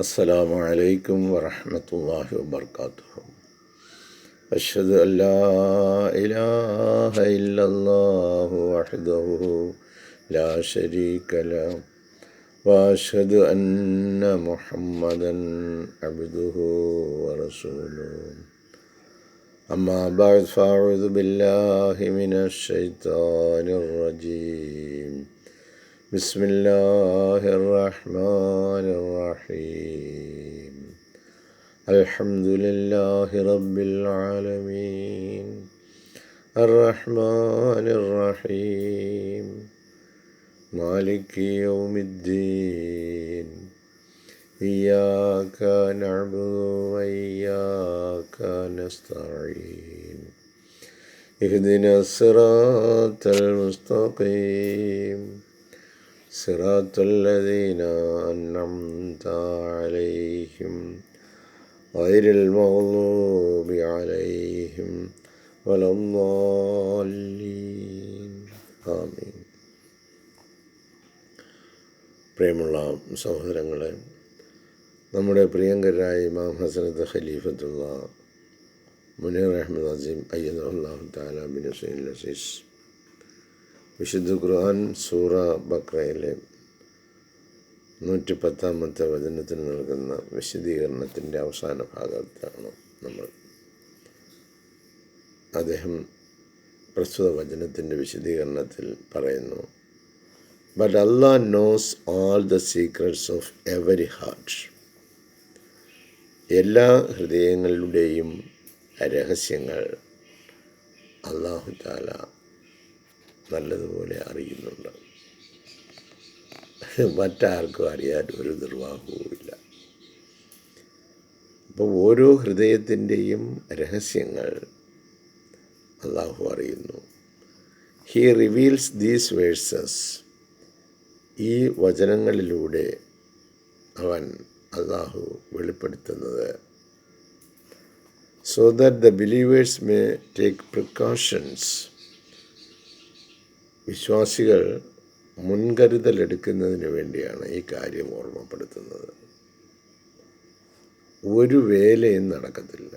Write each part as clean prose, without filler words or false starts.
അസ്സലാമു അലൈക്കും വറഹ്മത്തുള്ളാഹി വബർക്കാത്തുഹു. അഷ്ഹദു അല്ലാ ഇലാഹ ഇല്ലല്ലാഹു വഹ്ദഹു ലാ ശരീക ലഹു വഅഷ്ഹദു അന്ന മുഹമ്മദൻ അബ്ദുഹു വറസൂലുഹു. അമ്മാ ബഅദ് ഫഅഊദു ബില്ലാഹി മിനശ് ശൈത്വാനിർ റജീം. ബിസ്മില്ലാഹിർ റഹ്മാനിർ റഹീം. അൽഹംദുലില്ലാഹി റബ്ബിൽ ആലമീൻ അർറഹ്മാനിർ റഹീം മാലികി യൗമിദ്ദീൻ. ഇയ്യാക നഅ്ബുദു വഇയ്യാക നസ്തഈൻ. ഇഹ്ദിനസ് സിറാത്തൽ മുസ്തഖീം സിറാത്തൽ ലദീന അൻഅംത അലൈഹിം ഗൈറിൽ മഗ്ദൂബി അലൈഹിം വലദ്ദാല്ലീൻ. ആമീൻ. പ്രിയമുള്ള സഹോദരങ്ങളെ, നമ്മുടെ പ്രിയങ്കരായ ഇമാം ഹസരത്ത് ഖലീഫത്തുള്ള മുനീർ അഹമ്മദ് അസീം അയ്യദുല്ലാഹു തആല ബിനസ്രിൽ അസീസ് വിശുദ്ധ ഖുർആൻ സൂറ ബഖറയിലെ 110-ാമത്തെ വചനത്തിന് നൽകുന്ന വിശദീകരണത്തിൻ്റെ അവസാന ഭാഗത്താണ് നമ്മൾ. അദ്ദേഹം പ്രസ്തുത വചനത്തിൻ്റെ വിശദീകരണത്തിൽ പറയുന്നു, but Allah nose all the secrets of every heart. എല്ലാ ഹൃദയങ്ങളുടെയും രഹസ്യങ്ങൾ അല്ലാഹു തആല നല്ലതുപോലെ അറിയുന്നുണ്ട്. മറ്റാർക്കും അറിയാൻ ഒരു നിർവാഹവുമില്ല. അപ്പോൾ ഓരോ ഹൃദയത്തിൻ്റെയും രഹസ്യങ്ങൾ അല്ലാഹു അറിയുന്നു. He reveals these versus. ഈ വചനങ്ങളിലൂടെ അവൻ അല്ലാഹു വെളിപ്പെടുത്തുന്നത് so that the believers may take precautions. വിശ്വാസികൾ മുൻകരുതലെടുക്കുന്നതിന് വേണ്ടിയാണ് ഈ കാര്യം ഓർമ്മപ്പെടുത്തുന്നത്. ഒരു വേലയും നടക്കത്തില്ല.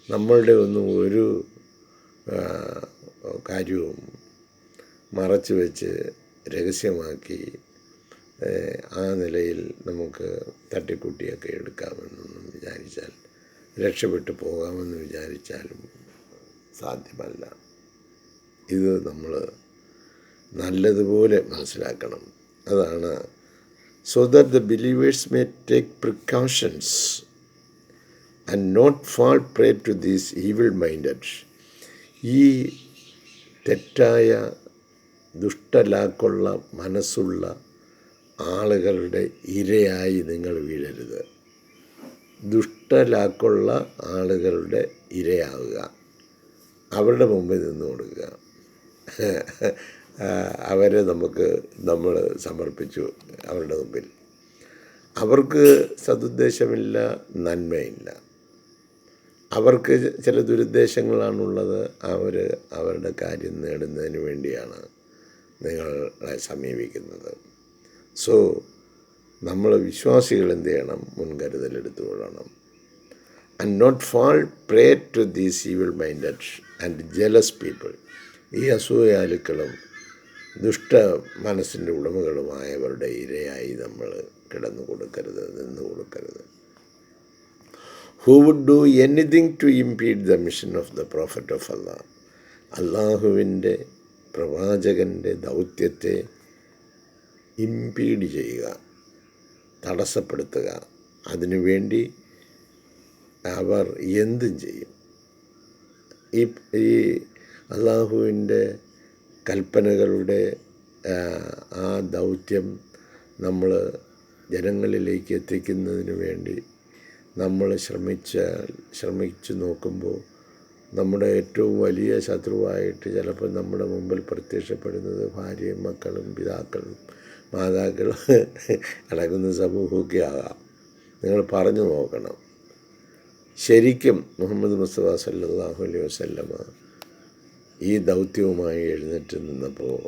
നമ്മളുടെ ഒന്നും ഒരു കാര്യവും മറച്ചു വെച്ച് രഹസ്യമാക്കി ആ നിലയിൽ നമുക്ക് തട്ടിക്കൂട്ടിയൊക്കെ എടുക്കാമെന്നൊന്നും വിചാരിച്ചാൽ, രക്ഷപ്പെട്ടു പോകാമെന്ന് വിചാരിച്ചാലും സാധ്യമല്ല. ഇത് നമ്മൾ നല്ലതുപോലെ മനസ്സിലാക്കണം. അതാണ് so that the believers may take precautions and not fall prey to these evil-minded. ഈ തെറ്റായ ദുഷ്ടലാക്കുള്ള മനസ്സുള്ള ആളുകളുടെ ഇരയായി നിങ്ങൾ വീഴരുത്. ദുഷ്ടലാക്കുള്ള ആളുകളുടെ ഇരയാവുക, അവരുടെ മുമ്പിൽ നിന്ന് കൊടുക്കുക. അവരെ നമ്മൾ സമർപ്പിച്ചു അവരുടെ മുമ്പിൽ. അവർക്ക് സദുദ്ദേശമില്ല, നന്മയില്ല. അവർക്ക് ചില ദുരുദ്ദേശങ്ങളാണുള്ളത്. അവരുടെ കാര്യം നേടുന്നതിന് വേണ്ടിയാണ് നിങ്ങളെ സമീപിക്കുന്നത്. സോ നമ്മൾ വിശ്വാസികൾ എന്ത് ചെയ്യണം? മുൻകരുതലെടുത്തുകൊള്ളണം. And not fall prey to these evil minded and jealous people. ഈ അസൂയാലുക്കളും ദുഷ്ട മനസ്സിൻ്റെ ഉടമകളുമായവരുടെ ഇരയായി നമ്മൾ കിടന്നു കൊടുക്കരുത്, നിന്ന് കൊടുക്കരുത്. Who would do anything to impede the mission of the prophet of Allah. അള്ളാഹുവിൻ്റെ പ്രവാചകൻ്റെ ദൗത്യത്തെ ഇംപീഡ് ചെയ്യുക, തടസ്സപ്പെടുത്തുക. അതിനുവേണ്ടി അവർ എന്തും ചെയ്യും. ഈ അള്ളാഹുവിൻ്റെ കൽപ്പനകളുടെ ആ ദൗത്യം നമ്മൾ ജനങ്ങളിലേക്ക് എത്തിക്കുന്നതിന് വേണ്ടി നമ്മൾ ശ്രമിച്ചു നോക്കുമ്പോൾ നമ്മുടെ ഏറ്റവും വലിയ ശത്രുവായിട്ട് ചിലപ്പോൾ നമ്മുടെ മുമ്പിൽ പ്രത്യക്ഷപ്പെടുന്നത് ഭാര്യയും മക്കളും പിതാക്കളും മാതാക്കളും അടങ്ങുന്ന സമൂഹമൊക്കെ ആകാം. നിങ്ങൾ പറഞ്ഞു നോക്കണം. ശരിക്കും മുഹമ്മദ് മുസ്തഫ സല്ലല്ലാഹു അലൈഹി വസല്ലമ ഈ ദൗത്യവുമായി എഴുന്നേറ്റ് നിന്നപ്പോൾ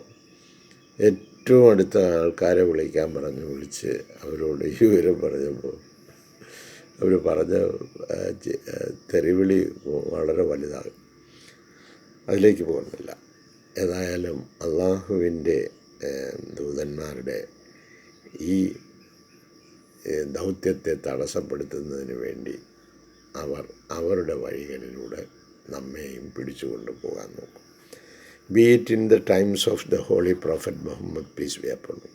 ഏറ്റവും അടുത്ത ആൾക്കാരെ വിളിക്കാൻ വിളിച്ച് അവരോട് ഈ വിവരം പറഞ്ഞപ്പോൾ അവർ പറഞ്ഞ തെറിവിളി വളരെ വലുതാണ്. അതിലേക്ക് പോകുന്നില്ല. ഏതായാലും അള്ളാഹുവിൻ്റെ ദൂതന്മാരുടെ ഈ ദൗത്യത്തെ തടസ്സപ്പെടുത്തുന്നതിന് വേണ്ടി അവരുടെ വഴികളിലൂടെ നമ്മെയും പിടിച്ചുകൊണ്ട് പോകാൻ നോക്കും. Be it in the times of the holy prophet Muhammad peace be upon him,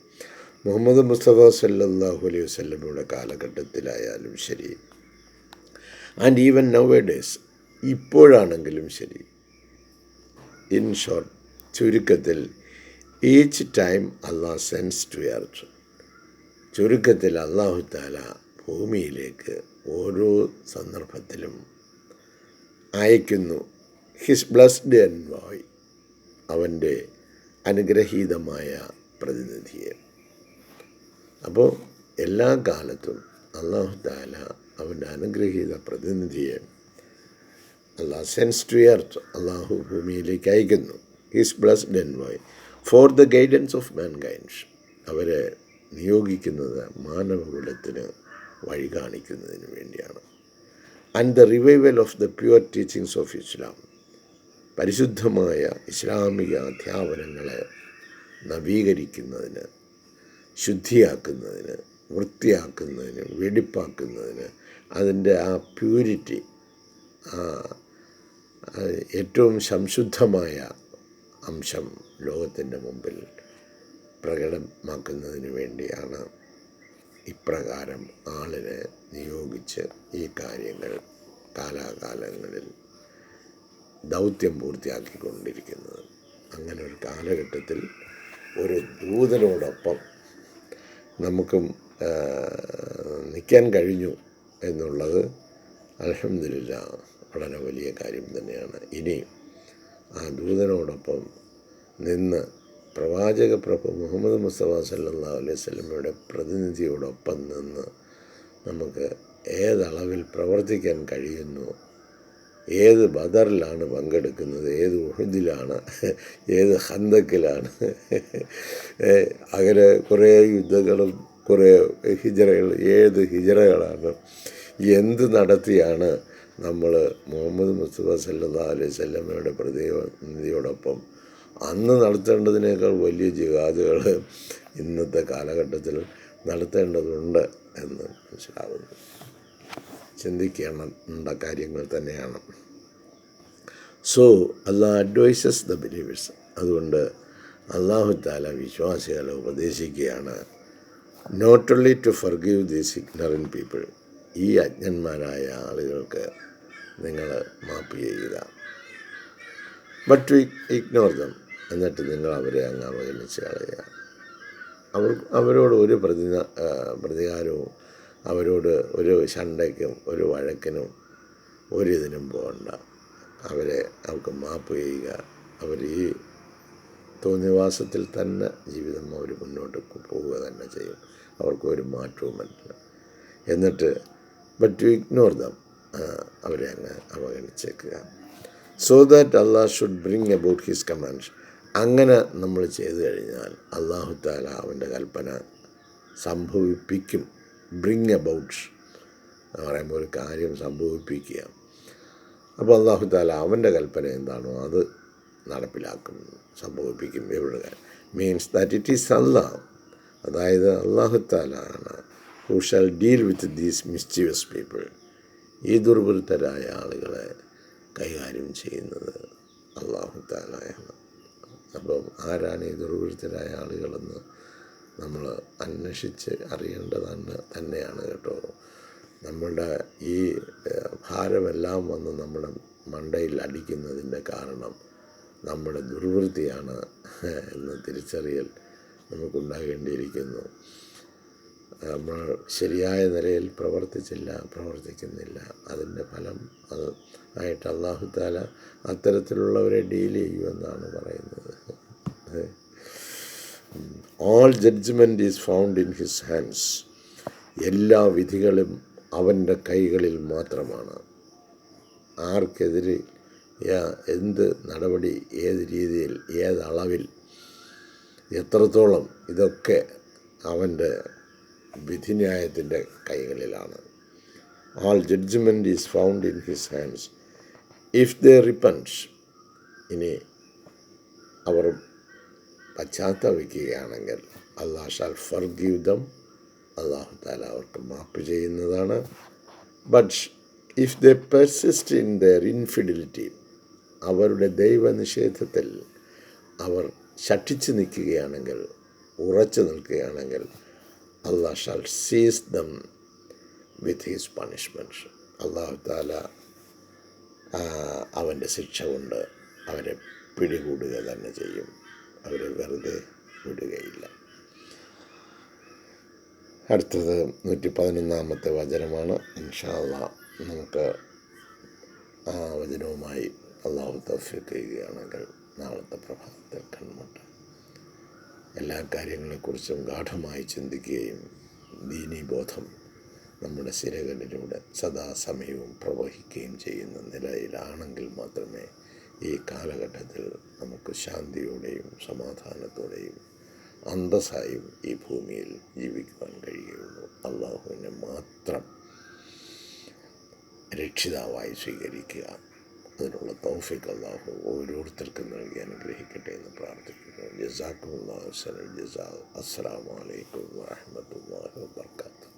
Muhammad Mustafa സല്ലല്ലാഹു അലൈഹി വസല്ലമയുടെ കാലഘട്ടത്തിലായാലും ശരി, and even nowadays, ഇപ്പോഴാണെങ്കിലും ശരി. ഇൻ ഷോർട്ട്, ചുരുക്കത്തിൽ, each time Allah sends to earth, ചുരുക്കത്തിൽ അള്ളാഹു താല ഭൂമിയിലേക്ക് ഓരോ സന്ദർഭത്തിലും അയക്കുന്നു ഹിസ് ബ്ലസ്ഡ് എൻവോയ്, അവൻ്റെ അനുഗ്രഹീതമായ പ്രതിനിധിയെ. അപ്പോൾ എല്ലാ കാലത്തും അള്ളാഹു താല അവൻ്റെ അനുഗ്രഹീത പ്രതിനിധിയെ അള്ളാഹ് സെൻസ് ടു എർത്ത്, അള്ളാഹു ഭൂമിയിലേക്ക് അയക്കുന്നു. His blessed envoy for the guidance of mankind, അവരെ നിയോഗിക്കുന്നത് മാനവകുലത്തിന് വഴി കാണിക്കുന്നതിന് വേണ്ടിയാണ്. And the revival of the pure teachings of Islam, പരിശുദ്ധമായ ഇസ്ലാമിക അധ്യാപനങ്ങളെ നവീകരിക്കുന്നതിന്, ശുദ്ധിയാക്കുന്നതിന്, വൃത്തിയാക്കുന്നതിന്, വെടിപ്പാക്കുന്നതിന്, അതിൻ്റെ ആ പ്യൂരിറ്റി, ഏറ്റവും സംശുദ്ധമായ അംശം ലോകത്തിൻ്റെ മുമ്പിൽ പ്രകടമാക്കുന്നതിന് വേണ്ടിയാണ് ഇപ്രകാരം ആളിനെ നിയോഗിച്ച് ഈ കാര്യങ്ങൾ കാലാകാലങ്ങളിൽ ദൗത്യം പൂർത്തിയാക്കിക്കൊണ്ടിരിക്കുന്നത്. അങ്ങനെ ഒരു കാലഘട്ടത്തിൽ ഒരു ദൂതനോടൊപ്പം നമുക്കും നിൽക്കാൻ കഴിഞ്ഞു എന്നുള്ളത് അൽഹംദുലില്ലാഹ് വളരെ വലിയ കാര്യം തന്നെയാണ്. ഇനി ആ ദൂതനോടൊപ്പം നിന്ന് പ്രവാചക പ്രഭു മുഹമ്മദ് മുസ്തഫ സല്ലല്ലാഹു അലൈഹി വസല്ലമയുടെ പ്രതിനിധിയോടൊപ്പം നിന്ന് നമുക്ക് ഏതളവിൽ പ്രവർത്തിക്കാൻ കഴിയുന്നു, ഏത് ബദറിലാണ് പങ്കെടുക്കുന്നത്, ഏത് ഉഹദിലാണ്, ഏത് ഖന്തക്കിലാണ്, അങ്ങനെ കുറേ യുദ്ധങ്ങളും കുറേ ഹിജറകൾ, ഏത് ഹിജറകളാണ്, എന്ത് നടത്തിയാണ് നമ്മൾ മുഹമ്മദ് മുസ്തഫ സല്ലല്ലാഹു അലൈഹി വസല്ലമയുടെ പ്രതിനിധിയോടൊപ്പം അന്ന് നടത്തേണ്ടതിനേക്കാൾ വലിയ ജിഹാദുകൾ ഇന്നത്തെ കാലഘട്ടത്തിൽ നടത്തേണ്ടതുണ്ട് എന്ന് മനസ്സിലാവുന്നു. ചിന്തിക്കേണ്ട കാര്യങ്ങൾ തന്നെയാണ്. So Allah advises the believers, അതുകൊണ്ട് അള്ളാഹു താല വിശ്വാസികളെ ഉപദേശിക്കുകയാണ്, not only to forgive these ignorant people, ഈ അജ്ഞന്മാരായ ആളുകൾക്ക് നിങ്ങൾ മാപ്പ് ചെയ്യുക, ബട്ട് ടു ഇഗ്നോർ ദം, എന്നിട്ട് നിങ്ങൾ അവരെ അങ്ങ് അവഗണിച്ച് കളയുക. അവരോട് ഒരു പ്രതികാരവും, അവരോട് ഒരു ശണ്ടയ്ക്കും ഒരു വഴക്കിനും ഒരിതിനും പോകണ്ട. അവർക്ക് മാപ്പ് ചെയ്യുക. അവർ ഈ തോന്നിവാസത്തിൽ തന്നെ ജീവിതം അവർ മുന്നോട്ട് പോവുക തന്നെ ചെയ്യും. അവർക്കൊരു മാറ്റവും പറ്റില്ല. എന്നിട്ട് ബട്ട് ടു ഇഗ്നോർ ദം, അവരെ അങ്ങ് അവഗണിച്ചേക്കുക. So that Allah should bring about his commands, അങ്ങനെ നമ്മൾ ചെയ്തു കഴിഞ്ഞാൽ അള്ളാഹു താല അവൻ്റെ കൽപ്പന സംഭവിപ്പിക്കും. ബ്രിങ് അബൌട്ട് എന്ന് പറയുമ്പോൾ ഒരു കാര്യം സംഭവിപ്പിക്കുക. അപ്പോൾ അള്ളാഹു താല അവൻ്റെ കൽപ്പന എന്താണോ അത് നടപ്പിലാക്കും, സംഭവിപ്പിക്കും. എവിടെ means that it is Allah, അതായത് അള്ളാഹു താല ആണ് who shall deal with these mischievous people, ഈ ദുർവൃത്തരായ ആളുകളെ കൈകാര്യം ചെയ്യുന്നത് അള്ളാഹു താലയാണ്. അപ്പം ആരാണ് ഈ ദുർവൃത്തരായ ആളുകളെന്ന് നമ്മൾ അന്വേഷിച്ച് അറിയേണ്ടതാണ് തന്നെയാണ് കേട്ടോ. നമ്മളുടെ ഈ ഭാരമെല്ലാം വന്ന് നമ്മുടെ മണ്ടയിൽ അടിക്കുന്നതിൻ്റെ കാരണം നമ്മുടെ ദുർവൃത്തിയാണ് എന്ന തിരിച്ചറിയൽ നമുക്കുണ്ടാകേണ്ടിയിരിക്കുന്നു. നമ്മൾ ശരിയായ നിലയിൽ പ്രവർത്തിക്കുന്നില്ല. അതിൻ്റെ ഫലം ആയിട്ട് അള്ളാഹു താല അത്തരത്തിലുള്ളവരെ ഡീൽ ചെയ്യുമെന്നാണ് പറയുന്നത്. All judgement is found in his hands, എല്ലാ വിധികളും അവൻ്റെ കൈകളിൽ മാത്രമാണ്. ആർക്കെതിരെ എന്ത് നടപടി, ഏത് രീതിയിൽ, ഏതളവിൽ എത്രത്തോളം ഇതൊക്കെ അവൻ്റെ വിധിന്യായത്തിൻ്റെ കൈകളിലാണ്. All judgment is found in his hands. If they repent, ഇനി അവർ പശ്ചാത്തപിക്കുകയാണെങ്കിൽ Allah shall forgive them. അള്ളാഹു താല അവർക്ക് മാപ്പ് ചെയ്യുന്നതാണ്. But if they persist in their infidelity, അവരുടെ ദൈവനിഷേധത്തിൽ അവർ ശഠിച്ചു നിൽക്കുകയാണെങ്കിൽ, ഉറച്ചു നിൽക്കുകയാണെങ്കിൽ, Allah shall seize them with his punishment. അള്ളാഹു താല അവൻ്റെ ശിക്ഷ കൊണ്ട് അവരെ പിടികൂടുക തന്നെ ചെയ്യും. അവരെ വെറുതെ വിടുകയില്ല. അടുത്തത് 111 വചനമാണ്. ഇൻഷാ അല്ലാഹ് നമുക്ക് ആ വചനവുമായി അള്ളാഹു തൗഫീഖ് ചെയ്യുകയാണെങ്കിൽ നാളത്തെ പ്രഭാതത്തിൽ കണ്ടുമുട്ടാം. എല്ലാ കാര്യങ്ങളെക്കുറിച്ചും ഗാഠമായി ചിന്തിക്കുകയും ദീനീബോധം നമ്മുടെ സിരകളിലൂടെ സദാസമയവും പ്രവഹിക്കുകയും ചെയ്യുന്ന നിലയിലാണെങ്കിൽ മാത്രമേ ഈ കാലഘട്ടത്തിൽ നമുക്ക് ശാന്തിയോടെയും സമാധാനത്തോടെയും അന്തസ്സായും ഈ ഭൂമിയിൽ ജീവിക്കുവാൻ കഴിയുകയുള്ളൂ. അള്ളാഹുവിനെ മാത്രം രക്ഷിതാവായി സ്വീകരിക്കുക. അതിനുള്ള തൗഫീഖ് അള്ളാഹു ഓരോരുത്തർക്കും നൽകി അനുഗ്രഹിക്കട്ടെ എന്ന് പ്രാർത്ഥിക്കുന്നു. ജസാക്കുമുല്ലാഹു ഖൈറൽ ജസാ. അസ്സലാമു അലൈക്കും വറഹ്മത്തുള്ളാഹി വബറകാതുഹു.